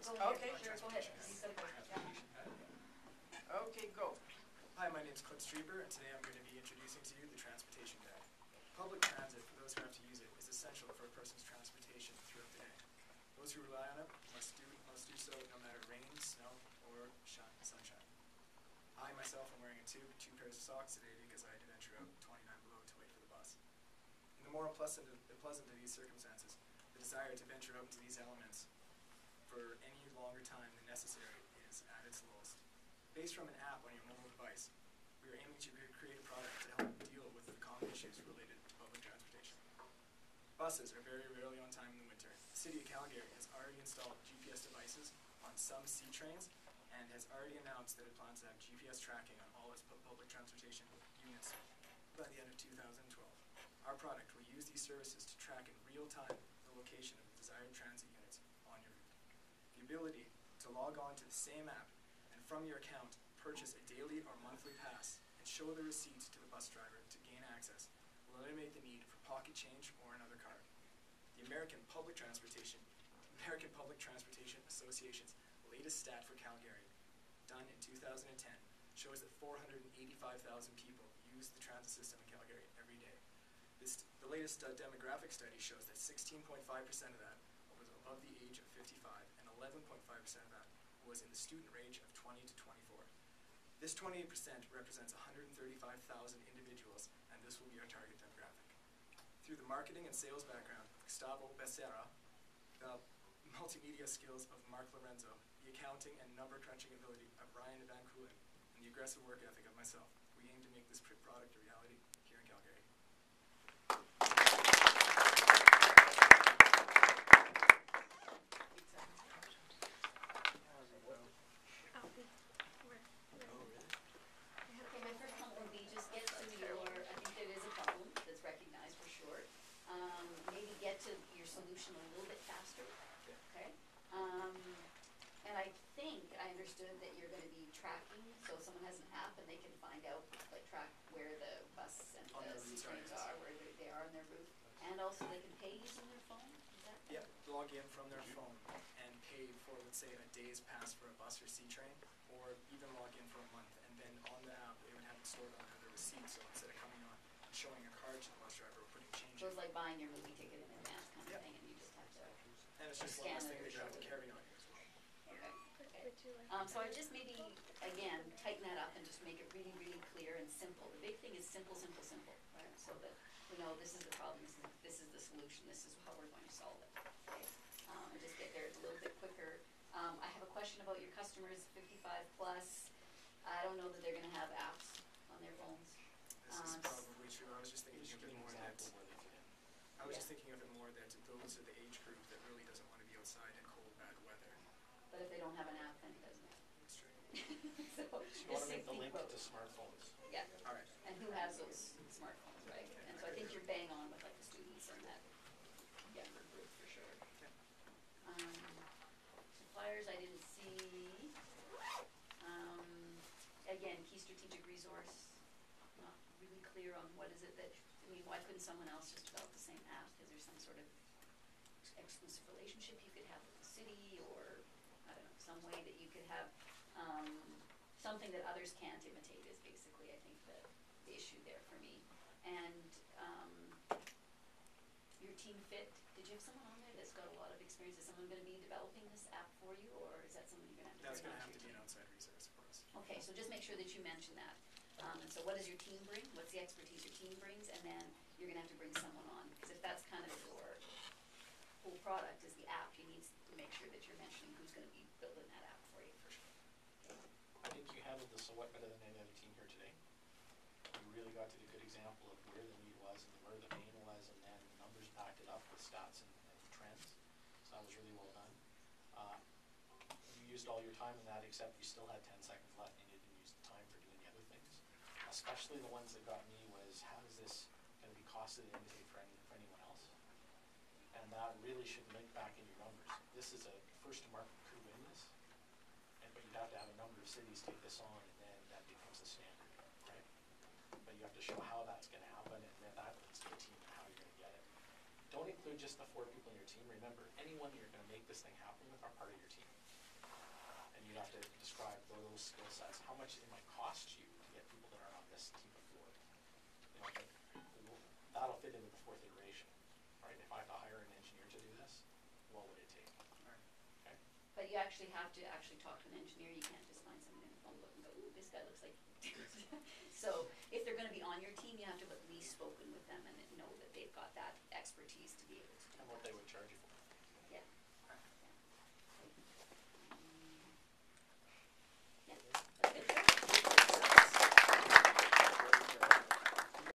Go ahead. Okay. Sure, go ahead. You said it. Yeah. Okay, go. Hi, my name is Clint Strieber, and today I'm going to be introducing to you the Transportation Guide. Public transit, for those who have to use it, is essential for a person's transportation throughout the day. Those who rely on it must do so no matter rain, snow, or sunshine. I, myself, am wearing two pairs of socks today because I had to venture out 29 below to wait for the bus. In the more unpleasant of these circumstances, the desire to venture out into these elements for any longer time than necessary is at its lowest. Based from an app on your mobile device, we are aiming to create a product to help deal with the common issues related to public transportation. Buses are very rarely on time in the winter. The City of Calgary has already installed GPS devices on some C trains and has already announced that it plans to have GPS tracking on all its public transportation units by the end of 2012. Our product will use these services to track in real time the location of the desired transit units on your route. The ability to log on to the same app and from your account purchase a daily or monthly pass and show the receipts to the bus driver to gain access will eliminate the need for pocket change or another card. The American Public Transportation Association's latest stat for Calgary, done in 2010, shows that 485,000 people use the transit system in Calgary every day. The latest demographic study shows that 16.5% of that was above the age of 55 and 11.5% of that was in the student range of 20 to 24. This 28% represents 135,000 individuals, and this will be our target demographic. Through the marketing and sales background of Gustavo Becerra, the multimedia skills of Mark Lorenzo, the accounting and number crunching ability of Ryan Van Koolen, and the aggressive work ethic of myself, we aim to make this product a reality here in Calgary. Okay, my first comment would be just get to your, I think there is a problem that's recognized for sure. Maybe get to your solution a little bit faster, okay? And I think I understood that you're going to be tracking, so if someone has an app and they can find out, like track where the bus and the C trains are, where they are on their route, and also they can pay using their phone, is that correct? Yeah, log in from their phone and pay for, let's say, a day's pass for a bus or C train, or even log in for a month, and then on the app they would have it stored on the receipt, so instead of coming on and showing a card to the bus driver or putting change So in. it's like buying your movie ticket in advance kind of thing, and you just have to And it's just one less thing that you have to carry on you as well. Okay. So I just maybe, again, tighten that up and just make it really, really clear and simple. The big thing is simple, simple, simple, right? So that we know this is the problem, this is the solution, this is how we're going to solve it. Okay? And just get there a little bit quicker. I have a question about your customers, 55 plus. I don't know that they're going to have apps on their phones. This is probably true. I was just thinking of it more that those are the age group that really doesn't want to be outside in cold, bad weather. But if they don't have an app, then it doesn't matter. That's true. So you want to make the link to smartphones. Yeah. All right. And who has those smartphones, right? Okay. And so I think you're bang on with like the students and that younger group for sure. Okay. Suppliers I didn't see. Again, key strategic resource. Not really clear on what is it that, I mean, why couldn't someone else just develop the same app? Because there's some sort of exclusive relationship you could have with the city, or I don't know, some way that you could have something that others can't imitate is basically, I think, the issue there for me. And your team fit, did you have someone on there that's got a lot of experience? Is someone going to be developing this app for you, or is that something you're going to have to That's going to have to your be an team? outside resource for us. Okay, so just make sure that you mention that. And so what does your team bring? What's the expertise your team brings? And then you're going to have to bring someone on. Because if that's kind of your whole product is the app, you need to make sure that you're mentioning who's going to be building that app for you. For sure. I think you handled this somewhat better than any other team here today. You really got to the good example of where the need was and where the pain was, and then the numbers backed it up with stats and trends. So that was really well done. You used all your time in that, except you still had 10 seconds left and you didn't use the time for doing the other things. Especially the ones that got me was, how is this going to be costly to imitate for anyone else? And that really should link back in your numbers. This is a first to market crew in this, but you'd have to have a number of cities take this on, and then that becomes a standard, right? But you have to show how that's going to happen, and then that leads to a team and how you're going to get it. Don't include just the 4 people in your team. Remember, anyone you're going to make this thing happen with are part of your team. you'd have to describe those skill sets. How much it might cost you to get people that are on this team of four. You know, but that'll fit in with the fourth iteration, right? If I have to hire an engineer to do this, what would it take? Okay? But you actually have to talk to an engineer, you can't just find someone in the phone book and go, ooh, this guy looks like. So if they're gonna be on your team, you have to have at least spoken with them and know that they've got that expertise to be able to do And what that. they would